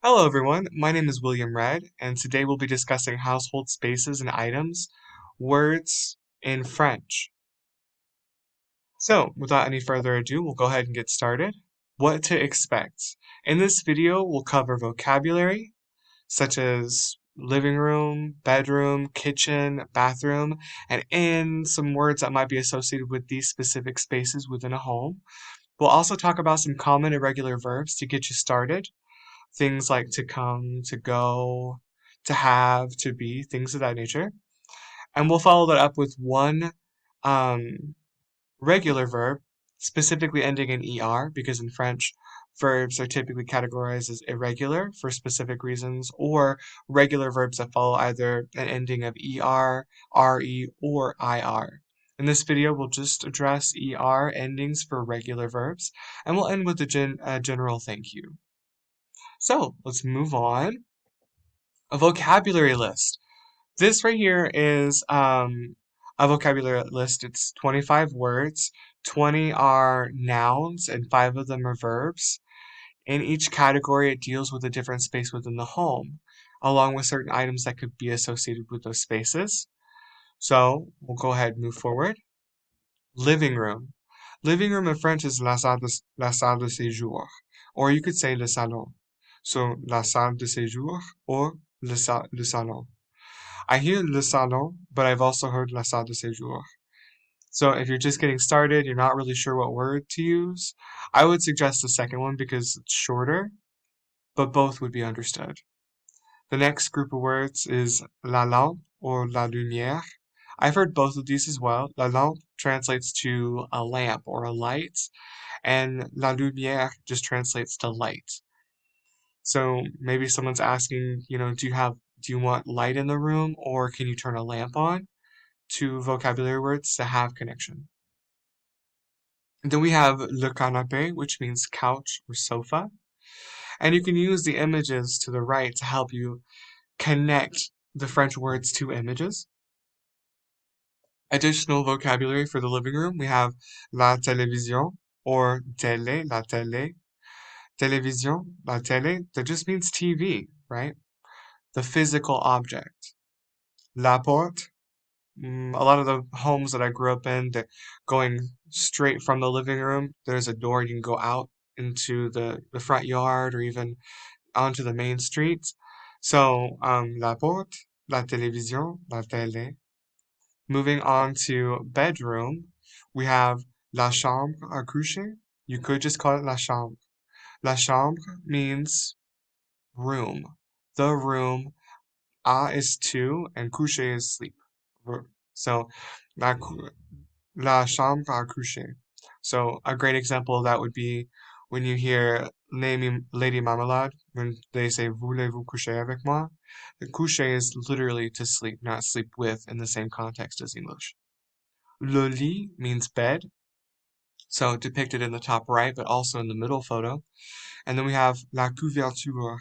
Hello everyone, my name is William Red, and today we'll be discussing household spaces and items, words in French. So, without any further ado, we'll go ahead and get started. What to expect. In this video, we'll cover vocabulary, such as living room, bedroom, kitchen, bathroom, and some words that might be associated with these specific spaces within a home. We'll also talk about some common irregular verbs to get you started. Things like to come, to go, to have, to be, things of that nature. And we'll follow that up with one um, regular verb, specifically ending in er, because in French, verbs are typically categorized as irregular for specific reasons, or regular verbs that follow either an ending of er, re, or ir. In this video, we'll just address er endings for regular verbs, and we'll end with a general thank you. So let's move on. A vocabulary list. This right here is a vocabulary list. It's 25 words. 20 are nouns and 5 of them are verbs. In each category, it deals with a different space within the home, along with certain items that could be associated with those spaces. So we'll go ahead and move forward. Living room. Living room in French is la salle de séjour, or you could say le salon. So la salle de séjour or le salon. I hear le salon, but I've also heard la salle de séjour. So if you're just getting started, you're not really sure what word to use, I would suggest the second one because it's shorter, but both would be understood. The next group of words is la lampe or la lumière. I've heard both of these as well. La lampe translates to a lamp or a light, and la lumière just translates to light. So maybe someone's asking, do you want light in the room or can you turn a lamp on? Two vocabulary words to have connection. And then we have le canapé, which means couch or sofa. And you can use the images to the right to help you connect the French words to images. Additional vocabulary for the living room, we have la télévision or télé, la télé. Télévision, la télé, that just means TV, right? The physical object. La porte, a lot of the homes that I grew up in, that going straight from the living room, there's a door you can go out into the front yard or even onto the main street. So, la porte, la télévision, la télé. Moving on to bedroom, we have la chambre à coucher. You could just call it la chambre. La chambre means room. The room. A is two, and coucher is sleep. So, la chambre à coucher. So, a great example of that would be when you hear Lady Marmalade, when they say, voulez-vous coucher avec moi? The coucher is literally to sleep, not sleep with, in the same context as English. Le lit means bed, so depicted in the top right, but also in the middle photo. And then we have la couverture.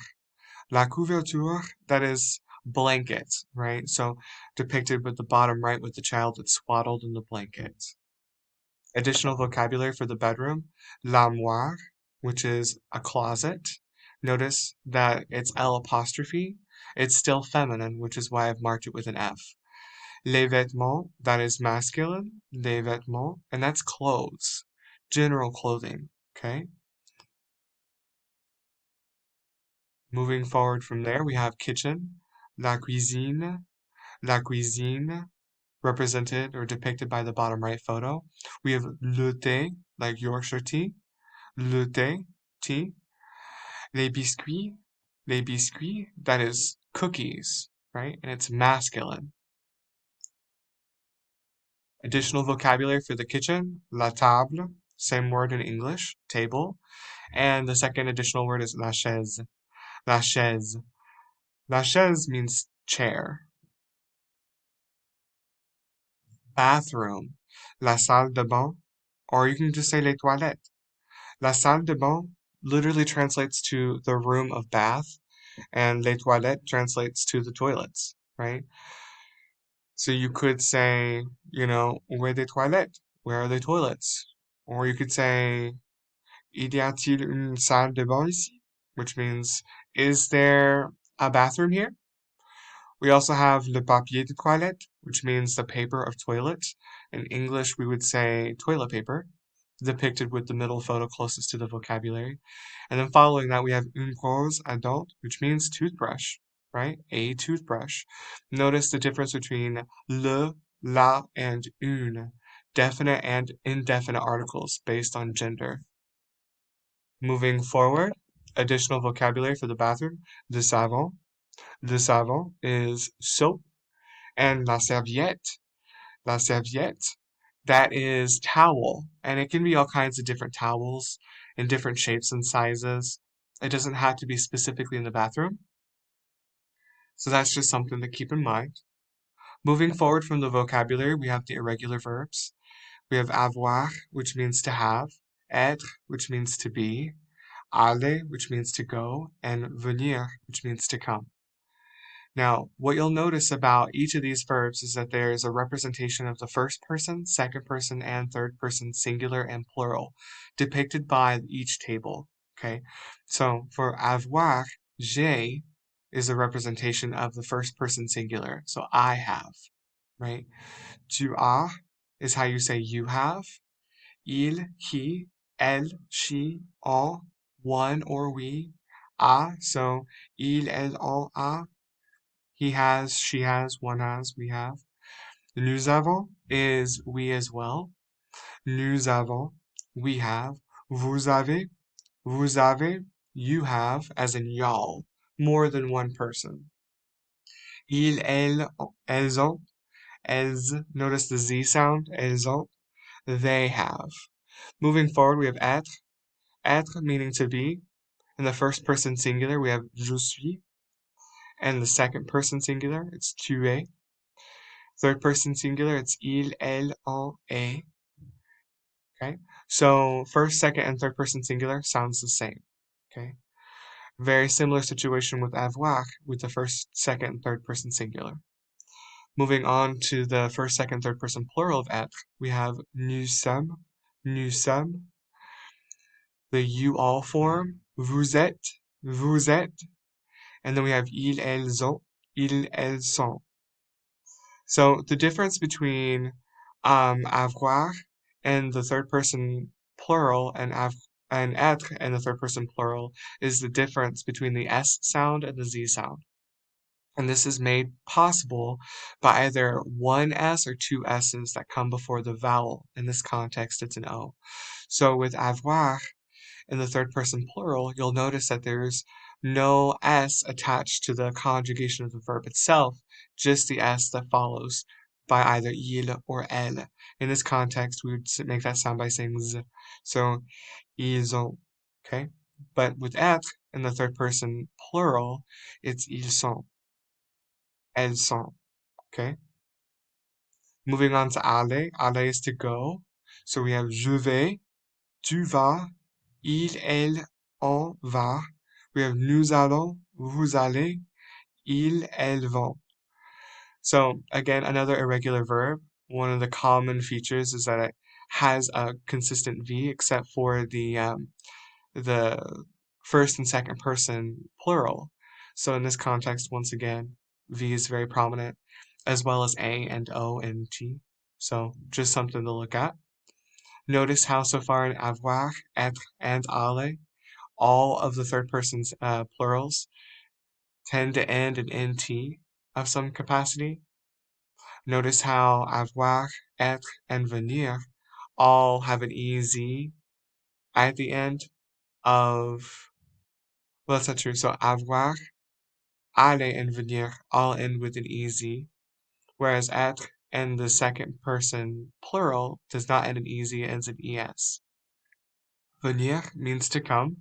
La couverture, that is blanket, right? So depicted with the bottom right with the child that's swaddled in the blanket. Additional vocabulary for the bedroom, l'armoire, which is a closet. Notice that it's L apostrophe. It's still feminine, which is why I've marked it with an F. Les vêtements, that is masculine. Les vêtements, and that's clothes, general clothing, okay? Moving forward from there, we have kitchen, la cuisine, la cuisine, represented or depicted by the bottom right photo. We have le thé, like Yorkshire tea, le thé, tea. Les biscuits, that is cookies, right? And it's masculine. Additional vocabulary for the kitchen, la table, same word in English, table. And the second additional word is la chaise. La chaise. La chaise means chair. Bathroom. La salle de bain. Or you can just say les toilettes. La salle de bain literally translates to the room of bath, and les toilettes translates to the toilets, right? So you could say, où est des toilettes? Where are the toilets? Or you could say, y a-t-il une salle de bain ici? Which means, is there a bathroom here? We also have le papier de toilette, which means the paper of toilet. In English, we would say toilet paper, depicted with the middle photo closest to the vocabulary. And then following that, we have une brosse à dents, which means toothbrush, right? A toothbrush. Notice the difference between le, la, and une, definite and indefinite articles based on gender. Moving forward, additional vocabulary for the bathroom, de savon. De savon is soap, and la serviette, that is towel, and it can be all kinds of different towels in different shapes and sizes. It doesn't have to be specifically in the bathroom, so that's just something to keep in mind. Moving forward from the vocabulary, we have the irregular verbs. We have avoir, which means to have, être, which means to be, aller, which means to go, and venir, which means to come. Now, what you'll notice about each of these verbs is that there is a representation of the first person, second person, and third person singular and plural depicted by each table. Okay, so for avoir, j'ai is a representation of the first person singular, so I have, right? Tu as is how you say you have. Il, he, elle, she, on, one or we, a, so il, elle, on, a. He has, she has, one has, we have. Nous avons is we as well. Nous avons, we have. Vous avez, you have, as in y'all, more than one person. Ils, elles ont, notice the Z sound, elles ont, they have. Moving forward, we have être meaning to be. In the first person singular, we have je suis. And the second person singular, it's tu es. Third person singular, it's il, elle, on, est. Okay, so first, second, and third person singular sounds the same. Okay, very similar situation with avoir with the first, second, and third person singular. Moving on to the first, second, third person plural of être, we have nous sommes, the you all form, vous êtes, and then we have ils, elles sont. So the difference between avoir and the third person plural and être and the third person plural is the difference between the S sound and the Z sound. And this is made possible by either one S or two S's that come before the vowel. In this context, it's an O. So with avoir in the third person plural, you'll notice that there's no S attached to the conjugation of the verb itself, just the S that follows by either il or elle. In this context, we would make that sound by saying z. So, ils ont, okay? But with être in the third person plural, it's ils sont, elles sont, okay? Moving on to aller. Aller is to go. So we have je vais, tu vas, il, elle, on va. We have nous allons, vous allez, ils, elles vont. So again, another irregular verb. One of the common features is that it has a consistent V, except for the first and second person plural. So in this context, once again, V is very prominent, as well as A and O and T. So just something to look at. Notice how so far in avoir, être, and aller, all of the third person's plurals tend to end in nt of some capacity. Notice how avoir, être, and venir all have an EZ at the end of, well, that's not true. So avoir, aller, and venir all end with an EZ, whereas être and the second person plural does not end in EZ, it ends in ES. Venir means to come.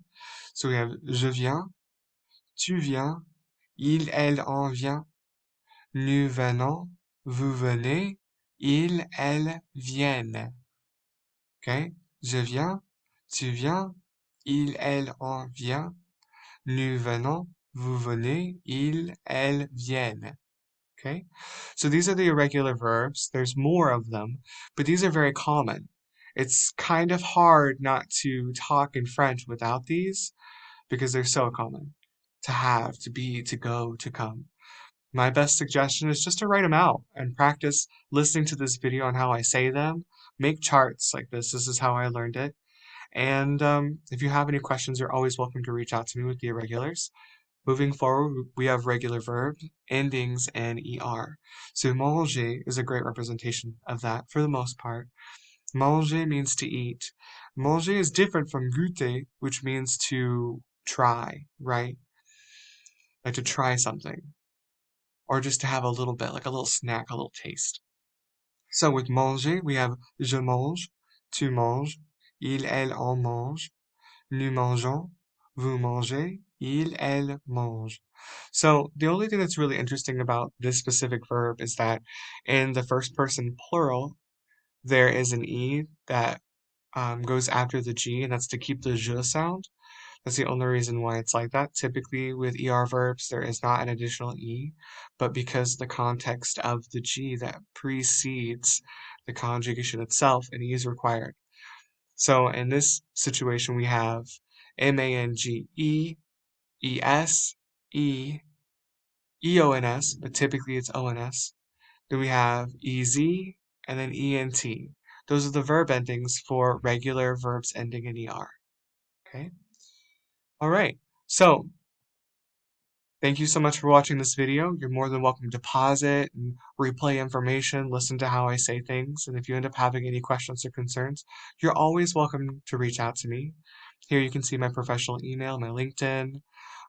So we have je viens, tu viens, il, elle, on vient, nous venons, vous venez, ils, elles viennent. Okay? Je viens, tu viens, il, elle, on vient, nous venons, vous venez, ils, elles viennent. Okay? So these are the irregular verbs. There's more of them, but these are very common. It's kind of hard not to talk in French without these because they're so common. to have, to be, to go, to come. My best suggestion is just to write them out and practice listening to this video on how I say them. Make charts like this. This is how I learned it. And if you have any questions, you're always welcome to reach out to me with the irregulars. Moving forward, we have regular verbs, endings, and er. So manger is a great representation of that for the most part. Manger means to eat. Manger is different from goûter, which means to try, right? Like to try something. Or just to have a little bit, like a little snack, a little taste. So with manger, we have je mange, tu manges, il, elle, on mange, nous mangeons, vous mangez, il, elle mange. So the only thing that's really interesting about this specific verb is that in the first person plural, there is an E that goes after the G, and that's to keep the je sound. That's the only reason why it's like that. Typically with ER verbs, there is not an additional E, but because the context of the G that precedes the conjugation itself, an E is required. So in this situation, we have M-A-N-G-E, E-S, E, E-O-N-S, but typically it's O-N-S. Then we have E-Z, and then E-N-T. Those are the verb endings for regular verbs ending in ER. Okay? All right. So thank you so much for watching this video. You're more than welcome to pause it and replay information, listen to how I say things, and if you end up having any questions or concerns, you're always welcome to reach out to me. Here you can see my professional email, my LinkedIn,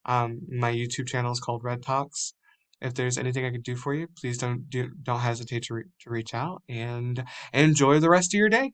my YouTube channel is called Red Talks. If there's anything I can do for you, please don't hesitate to reach out and enjoy the rest of your day.